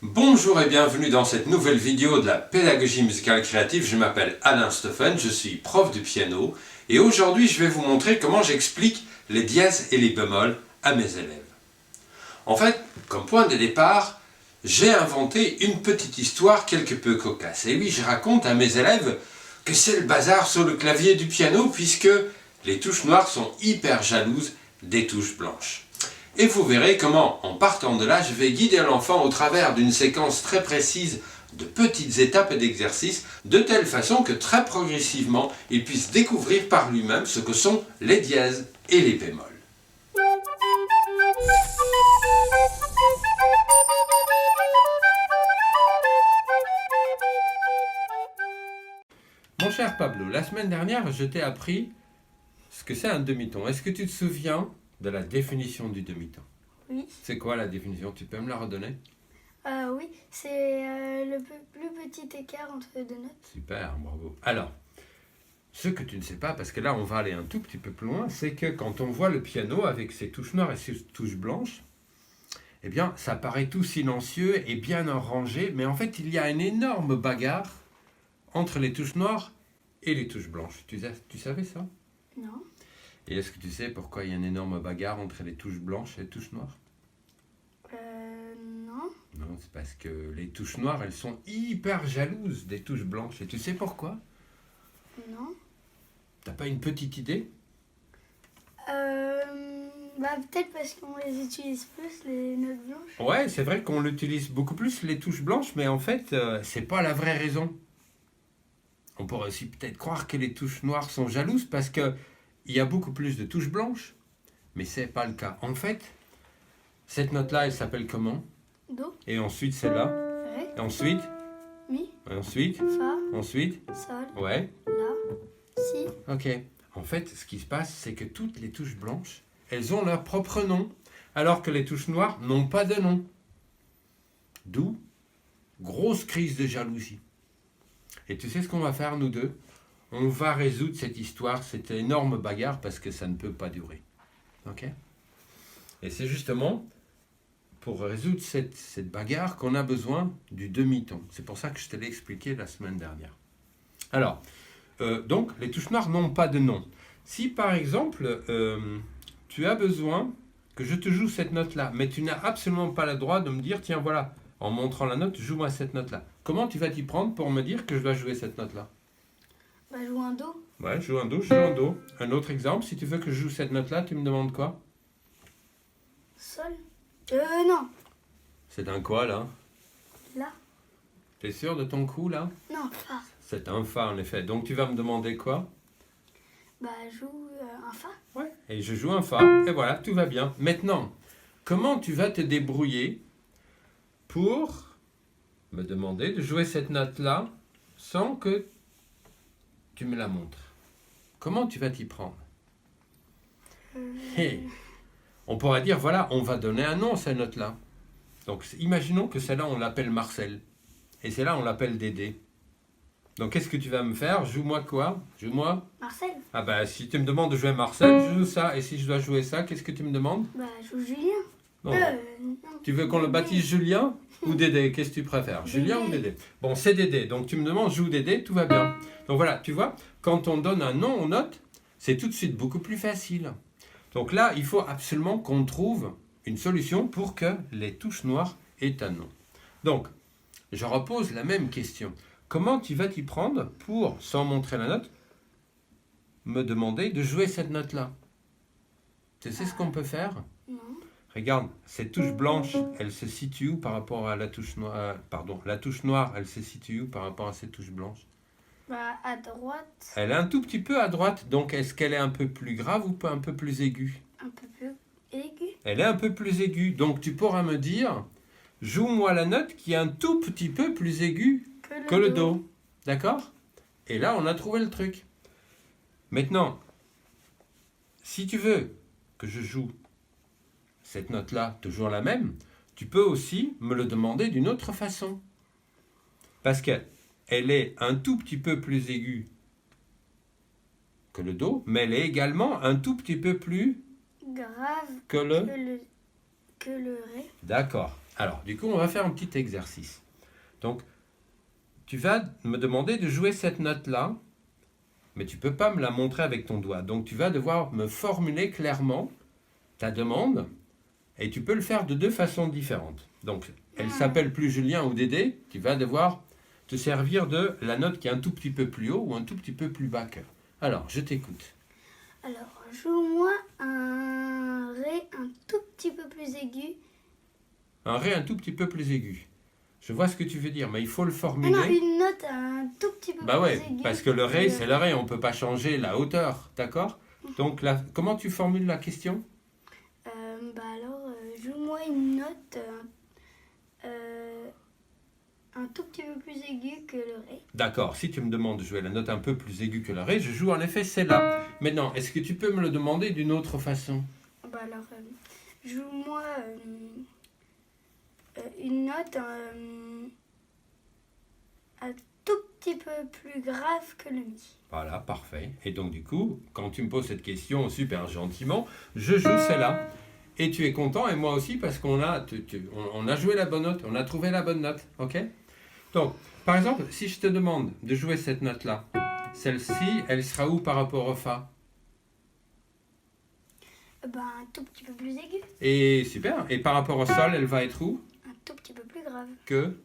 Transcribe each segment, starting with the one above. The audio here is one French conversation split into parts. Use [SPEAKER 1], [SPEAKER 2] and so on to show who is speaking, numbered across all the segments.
[SPEAKER 1] Bonjour et bienvenue dans cette nouvelle vidéo de la pédagogie musicale créative. Je m'appelle Alain Steffen, je suis prof de piano et aujourd'hui je vais vous montrer comment j'explique les dièses et les bémols à mes élèves. En fait, comme point de départ, j'ai inventé une petite histoire quelque peu cocasse. Et oui, je raconte à mes élèves que c'est le bazar sur le clavier du piano puisque les touches noires sont hyper jalouses des touches blanches. Et vous verrez comment, en partant de là, je vais guider l'enfant au travers d'une séquence très précise de petites étapes et d'exercices, de telle façon que très progressivement, il puisse découvrir par lui-même ce que sont les dièses et les bémols. Mon cher Pablo, la semaine dernière, je t'ai appris ce que c'est un demi-ton. Est-ce que tu te souviens de la définition du demi-ton?
[SPEAKER 2] Oui.
[SPEAKER 1] C'est quoi la définition? Tu peux me la redonner?
[SPEAKER 2] Oui, c'est le plus petit écart entre deux notes.
[SPEAKER 1] Super, bravo. Alors, ce que tu ne sais pas, parce que là on va aller un tout petit peu plus loin, c'est que quand on voit le piano avec ses touches noires et ses touches blanches, eh bien ça paraît tout silencieux et bien rangé, mais en fait il y a une énorme bagarre entre les touches noires et les touches blanches. Tu savais ça?
[SPEAKER 2] Non.
[SPEAKER 1] Et est-ce que tu sais pourquoi il y a une énorme bagarre entre les touches blanches et les touches noires?
[SPEAKER 2] Non.
[SPEAKER 1] Non, c'est parce que les touches noires, elles sont hyper jalouses des touches blanches. Et tu sais pourquoi?
[SPEAKER 2] Non.
[SPEAKER 1] T'as pas une petite idée?
[SPEAKER 2] Peut-être parce qu'on les utilise plus, les notes blanches.
[SPEAKER 1] Ouais, c'est vrai qu'on utilise beaucoup plus les touches blanches, mais en fait, c'est pas la vraie raison. On pourrait aussi peut-être croire que les touches noires sont jalouses parce que il y a beaucoup plus de touches blanches, mais c'est pas le cas. En fait, cette note-là, elle s'appelle comment?
[SPEAKER 2] Do,
[SPEAKER 1] Et ensuite celle-là.
[SPEAKER 2] Ré,
[SPEAKER 1] Et ensuite,
[SPEAKER 2] Mi,
[SPEAKER 1] et ensuite,
[SPEAKER 2] Fa,
[SPEAKER 1] ensuite.
[SPEAKER 2] Sol,
[SPEAKER 1] Ouais,
[SPEAKER 2] La, Si.
[SPEAKER 1] ok. En fait, ce qui se passe, c'est que toutes les touches blanches, elles ont leur propre nom, alors que les touches noires n'ont pas de nom. D'où grosse crise de jalousie. Et tu sais ce qu'on va faire, nous deux? On va résoudre cette histoire, cette énorme bagarre, parce que ça ne peut pas durer. Ok? Et c'est justement pour résoudre cette bagarre qu'on a besoin du demi-ton. C'est pour ça que je te l'ai expliqué la semaine dernière. Alors, donc, les touches noires n'ont pas de nom. Si par exemple, tu as besoin que je te joue cette note-là, mais tu n'as absolument pas le droit de me dire, tiens voilà, en montrant la note, joue-moi cette note-là. Comment tu vas t'y prendre pour me dire que je dois jouer cette note-là?
[SPEAKER 2] Joue un Do.
[SPEAKER 1] Ouais, je joue un Do, je joue un Do. Un autre exemple, si tu veux que je joue cette note-là, tu me demandes quoi?
[SPEAKER 2] Sol. Non.
[SPEAKER 1] C'est un quoi là?
[SPEAKER 2] La.
[SPEAKER 1] T'es sûr de ton coup là?
[SPEAKER 2] Non, Fa.
[SPEAKER 1] C'est un Fa en effet. Donc tu vas me demander quoi?
[SPEAKER 2] Joue un Fa.
[SPEAKER 1] Ouais. Et je joue un Fa. Et voilà, tout va bien. Maintenant, comment tu vas te débrouiller pour me demander de jouer cette note-là sans que tu me la montres? Comment tu vas t'y prendre? Hey. On pourrait dire, voilà, on va donner un nom à cette note-là. Donc, imaginons que celle-là, on l'appelle Marcel. Et celle-là, on l'appelle Dédé. Donc, qu'est-ce que tu vas me faire? Joue-moi quoi? Joue-moi?
[SPEAKER 2] Marcel.
[SPEAKER 1] Ah bah, si tu me demandes de jouer Marcel, je joue ça. Et si je dois jouer ça, qu'est-ce que tu me demandes?
[SPEAKER 2] Joue Julien.
[SPEAKER 1] Non.
[SPEAKER 2] Non.
[SPEAKER 1] Tu veux qu'on le baptise Julien ou Dédé? Qu'est-ce que tu préfères? Julien ou Dédé? Bon, c'est Dédé. Donc, tu me demandes, joue Dédé, tout va bien. Donc, voilà, tu vois, quand on donne un nom aux notes, c'est tout de suite beaucoup plus facile. Donc là, il faut absolument qu'on trouve une solution pour que les touches noires aient un nom. Donc, je repose la même question. Comment tu vas t'y prendre pour, sans montrer la note, me demander de jouer cette note-là? Tu sais ce qu'on peut faire?
[SPEAKER 2] Non.
[SPEAKER 1] Regarde, cette touche blanche, elle se situe où par rapport à la touche noire? La touche noire, elle se situe où par rapport à cette touche blanche?
[SPEAKER 2] À droite.
[SPEAKER 1] Elle est un tout petit peu à droite, donc est-ce qu'elle est un peu plus grave ou un peu plus aiguë?
[SPEAKER 2] Un peu plus aigu.
[SPEAKER 1] Elle est un peu plus aiguë, donc tu pourras me dire, joue-moi la note qui est un tout petit peu plus aiguë que le Do. D'accord? Et là, on a trouvé le truc. Maintenant, si tu veux que je joue cette note-là, toujours la même, tu peux aussi me le demander d'une autre façon. Parce qu'elle est un tout petit peu plus aiguë que le Do, mais elle est également un tout petit peu plus
[SPEAKER 2] grave
[SPEAKER 1] que le
[SPEAKER 2] que le Ré.
[SPEAKER 1] D'accord. Alors, du coup, on va faire un petit exercice. Donc, tu vas me demander de jouer cette note-là, mais tu ne peux pas me la montrer avec ton doigt. Donc, tu vas devoir me formuler clairement ta demande, et tu peux le faire de deux façons différentes. Donc, elle s'appelle plus Julien ou Dédé, tu vas devoir te servir de la note qui est un tout petit peu plus haut ou un tout petit peu plus bas que. Alors, je t'écoute.
[SPEAKER 2] Alors, joue-moi un Ré un tout petit peu plus aigu.
[SPEAKER 1] Un Ré un tout petit peu plus aigu. Je vois ce que tu veux dire, mais il faut le
[SPEAKER 2] Ah
[SPEAKER 1] formuler.
[SPEAKER 2] non, une note un tout petit peu
[SPEAKER 1] Bah
[SPEAKER 2] plus
[SPEAKER 1] ouais,
[SPEAKER 2] aiguë.
[SPEAKER 1] parce que le Ré, c'est le Ré, on ne peut pas changer la hauteur, d'accord? Donc, là, comment tu formules la question?
[SPEAKER 2] Joue-moi une note un tout petit peu plus aiguë que le Ré.
[SPEAKER 1] D'accord, si tu me demandes de jouer la note un peu plus aiguë que le Ré, je joue en effet celle-là. Maintenant, est-ce que tu peux me le demander d'une autre façon?
[SPEAKER 2] Joue-moi une note un tout petit peu plus grave que le Mi.
[SPEAKER 1] Voilà, parfait. Et donc du coup, quand tu me poses cette question super gentiment, je joue celle-là. Et tu es content, et moi aussi, parce qu'on a, on a joué la bonne note, on a trouvé la bonne note, ok? Donc, par exemple, si je te demande de jouer cette note-là, celle-ci, elle sera où par rapport au Fa?
[SPEAKER 2] Un tout petit peu plus aigu.
[SPEAKER 1] Et super. Et par rapport au Sol, elle va être où?
[SPEAKER 2] Un tout petit peu plus grave.
[SPEAKER 1] Que?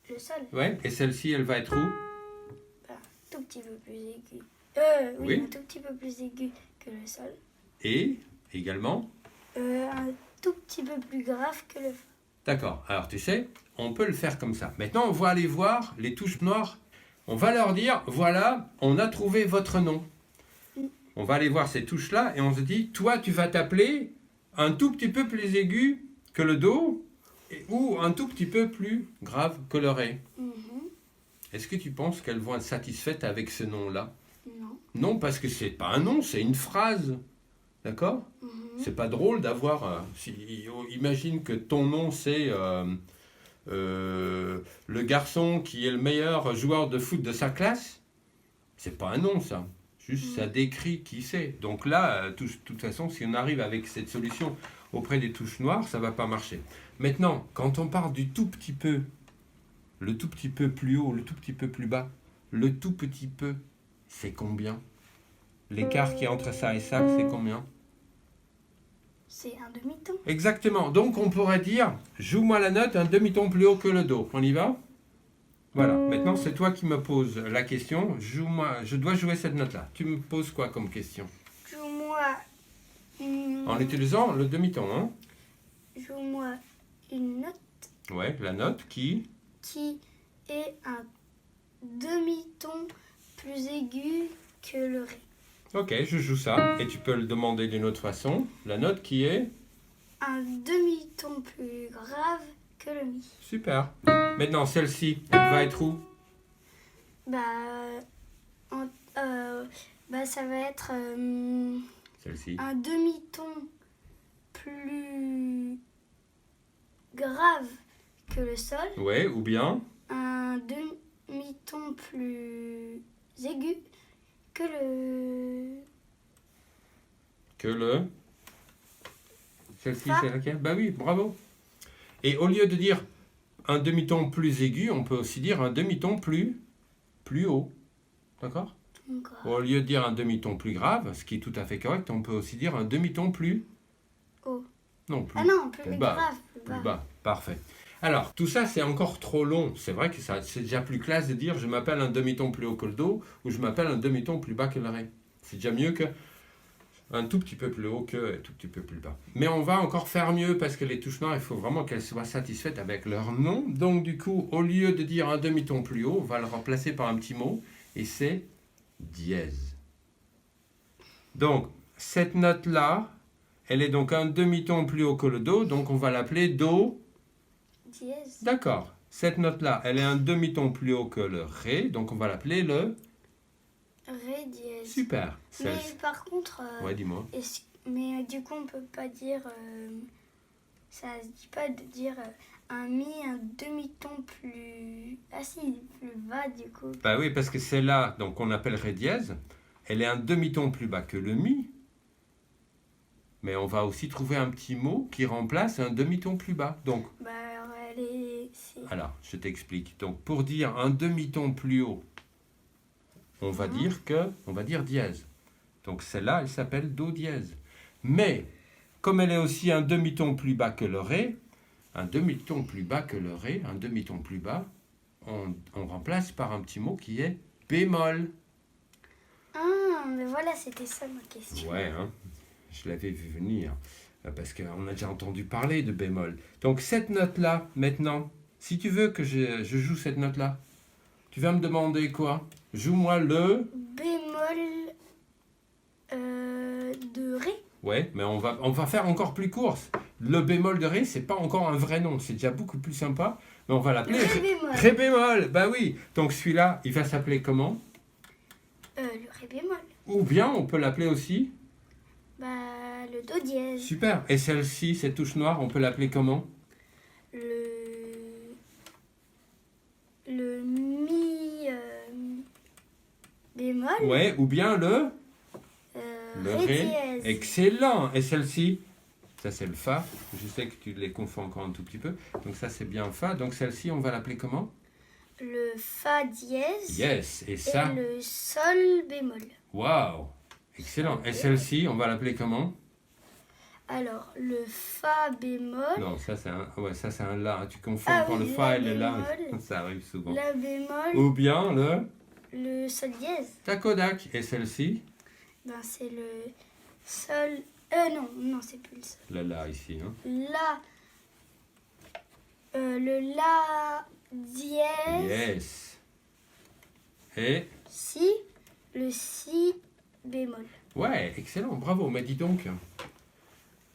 [SPEAKER 2] Le Sol.
[SPEAKER 1] Ouais. Et celle-ci, elle va être où?
[SPEAKER 2] Un tout petit peu plus aigu. Oui,
[SPEAKER 1] Oui.
[SPEAKER 2] un tout petit peu plus aigu que le Sol.
[SPEAKER 1] Et également?
[SPEAKER 2] Un tout petit peu plus grave que le Fa.
[SPEAKER 1] D'accord. Alors tu sais, on peut le faire comme ça. Maintenant, on va aller voir les touches noires. On va leur dire, voilà, on a trouvé votre nom. On va aller voir ces touches-là et on se dit, toi, tu vas t'appeler un tout petit peu plus aigu que le Do ou un tout petit peu plus grave que le Ré. Est-ce que tu penses qu'elles vont être satisfaites avec ce nom-là?
[SPEAKER 2] Non.
[SPEAKER 1] Non, parce que c'est pas un nom, c'est une phrase. D'accord? C'est pas drôle d'avoir. Imagine que ton nom c'est le garçon qui est le meilleur joueur de foot de sa classe. C'est pas un nom ça. Juste ça décrit qui c'est. Donc là, de toute façon, si on arrive avec cette solution auprès des touches noires, ça va pas marcher. Maintenant, quand on part du tout petit peu, le tout petit peu plus haut, le tout petit peu plus bas, le tout petit peu, c'est combien? L'écart qui est entre ça et ça, c'est combien?
[SPEAKER 2] C'est un demi-ton.
[SPEAKER 1] Exactement. Donc on pourrait dire, joue-moi la note un demi-ton plus haut que le Do. On y va? Voilà. Maintenant, c'est toi qui me poses la question. Joue-moi, je dois jouer cette note-là. Tu me poses quoi comme question?
[SPEAKER 2] Joue-moi une...
[SPEAKER 1] En utilisant le demi-ton, hein?
[SPEAKER 2] Joue-moi une note
[SPEAKER 1] Ouais, la note qui
[SPEAKER 2] est un demi-ton plus aigu que le Ré.
[SPEAKER 1] Ok, je joue ça. Et tu peux le demander d'une autre façon. La note qui est...
[SPEAKER 2] Un demi-ton plus grave que le Mi.
[SPEAKER 1] Super. Maintenant, celle-ci, elle va être où?
[SPEAKER 2] Ça va être
[SPEAKER 1] Celle-ci.
[SPEAKER 2] un demi-ton plus grave que le Sol.
[SPEAKER 1] Ouais, ou bien?
[SPEAKER 2] Un demi-ton plus aigu que le...
[SPEAKER 1] Celle-ci,
[SPEAKER 2] Fa.
[SPEAKER 1] c'est laquelle? Bah oui, bravo. Et au lieu de dire un demi-ton plus aigu, on peut aussi dire un demi-ton plus haut. D'accord? Au lieu de dire un demi-ton plus grave, ce qui est tout à fait correct, on peut aussi dire un demi-ton plus
[SPEAKER 2] haut.
[SPEAKER 1] Non, plus,
[SPEAKER 2] Ah non, plus
[SPEAKER 1] bas.
[SPEAKER 2] grave.
[SPEAKER 1] Plus bas. Parfait. Alors, tout ça, c'est encore trop long. C'est vrai que c'est déjà plus classe de dire je m'appelle un demi-ton plus haut que le Do ou je m'appelle un demi-ton plus bas que le Ré. C'est déjà mieux que un tout petit peu plus haut que un tout petit peu plus bas. Mais on va encore faire mieux parce que les touches noires, il faut vraiment qu'elles soient satisfaites avec leur nom. Donc du coup, au lieu de dire un demi-ton plus haut, on va le remplacer par un petit mot et c'est dièse. Donc, cette note-là, elle est donc un demi-ton plus haut que le Do, donc on va l'appeler Do
[SPEAKER 2] dièse.
[SPEAKER 1] D'accord. Cette note-là, elle est un demi-ton plus haut que le Ré, donc on va l'appeler le
[SPEAKER 2] Ré dièse.
[SPEAKER 1] Super.
[SPEAKER 2] Mais par contre...
[SPEAKER 1] Ouais, dis-moi.
[SPEAKER 2] Mais du coup, on peut pas dire... ça se dit pas de dire un Mi, un demi-ton plus... Ah si, plus bas du coup.
[SPEAKER 1] Bah oui, parce que celle-là, donc on appelle Ré dièse, elle est un demi-ton plus bas que le Mi. Mais on va aussi trouver un petit mot qui remplace un demi-ton plus bas. Donc, Alors, je t'explique. Donc, pour dire un demi-ton plus haut, on va dire dièse. Donc, celle-là, elle s'appelle do dièse. Mais, comme elle est aussi un demi-ton plus bas que le ré, un demi-ton plus bas que le ré, un demi-ton plus bas, on remplace par un petit mot qui est bémol.
[SPEAKER 2] Ah, mais voilà, c'était ça ma question.
[SPEAKER 1] Ouais, hein, je l'avais vu venir, parce qu'on a déjà entendu parler de bémol. Donc cette note-là, maintenant, si tu veux que je joue cette note-là, tu vas me demander quoi? Joue-moi le...
[SPEAKER 2] Bémol de ré.
[SPEAKER 1] Ouais, mais on va faire encore plus court. Le bémol de ré, c'est pas encore un vrai nom, c'est déjà beaucoup plus sympa, mais on va l'appeler
[SPEAKER 2] Ré bémol.
[SPEAKER 1] ré bémol. Bah oui, donc celui-là, il va s'appeler comment?
[SPEAKER 2] Le ré bémol.
[SPEAKER 1] Ou bien on peut l'appeler aussi...
[SPEAKER 2] Bah, le do dièse.
[SPEAKER 1] Super. Et celle-ci, cette touche noire, on peut l'appeler comment?
[SPEAKER 2] Le mi bémol.
[SPEAKER 1] Ouais, ou bien le
[SPEAKER 2] Ré
[SPEAKER 1] ré.
[SPEAKER 2] dièse.
[SPEAKER 1] Excellent. Et celle-ci, ça c'est le fa. Je sais que tu les confonds encore un tout petit peu. Donc ça c'est bien fa. Donc celle-ci, on va l'appeler comment?
[SPEAKER 2] Le fa dièse.
[SPEAKER 1] Yes. Et ça?
[SPEAKER 2] Et le sol bémol.
[SPEAKER 1] Waouh. Excellent. Et celle-ci, on va l'appeler comment?
[SPEAKER 2] Alors, le fa bémol.
[SPEAKER 1] Non, ça c'est un, ouais, ça c'est un la. Tu confonds
[SPEAKER 2] Ah
[SPEAKER 1] quand
[SPEAKER 2] oui,
[SPEAKER 1] le fa
[SPEAKER 2] la
[SPEAKER 1] et le la.
[SPEAKER 2] bémol.
[SPEAKER 1] Ça arrive souvent.
[SPEAKER 2] La bémol.
[SPEAKER 1] Ou bien
[SPEAKER 2] Le sol dièse.
[SPEAKER 1] tacodac. Et celle-ci?
[SPEAKER 2] Ben, c'est le sol. Non, c'est plus le sol.
[SPEAKER 1] Le la ici. Hein.
[SPEAKER 2] La. Le la dièse.
[SPEAKER 1] Yes. Et
[SPEAKER 2] Si. Le si bémol.
[SPEAKER 1] ouais, excellent, bravo. Mais dis donc,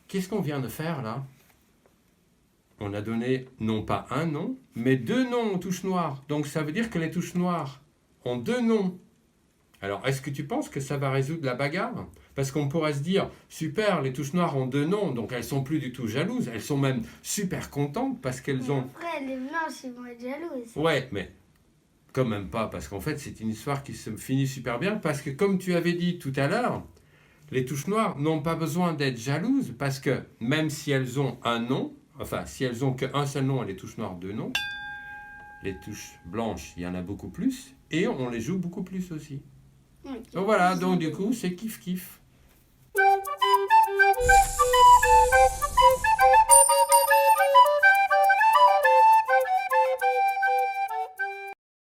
[SPEAKER 1] qu'est-ce qu'on vient de faire là? On a donné non pas un nom, mais deux noms aux touches noires. Donc ça veut dire que les touches noires ont deux noms. Alors, est-ce que tu penses que ça va résoudre la bagarre? Parce qu'on pourrait se dire, super, les touches noires ont deux noms, donc elles sont plus du tout jalouses. Elles sont même super contentes parce qu'elles ont...
[SPEAKER 2] Après, les blanches, ils vont être jalouses.
[SPEAKER 1] Ouais, mais quand même pas, parce qu'en fait, c'est une histoire qui se finit super bien, parce que comme tu avais dit tout à l'heure, les touches noires n'ont pas besoin d'être jalouses, parce que même si elles ont un nom, enfin, si elles ont qu'un seul nom et les touches noires deux noms, les touches blanches, il y en a beaucoup plus, et on les joue beaucoup plus aussi.
[SPEAKER 2] Oui.
[SPEAKER 1] Donc voilà, donc du coup, c'est kiff-kiff.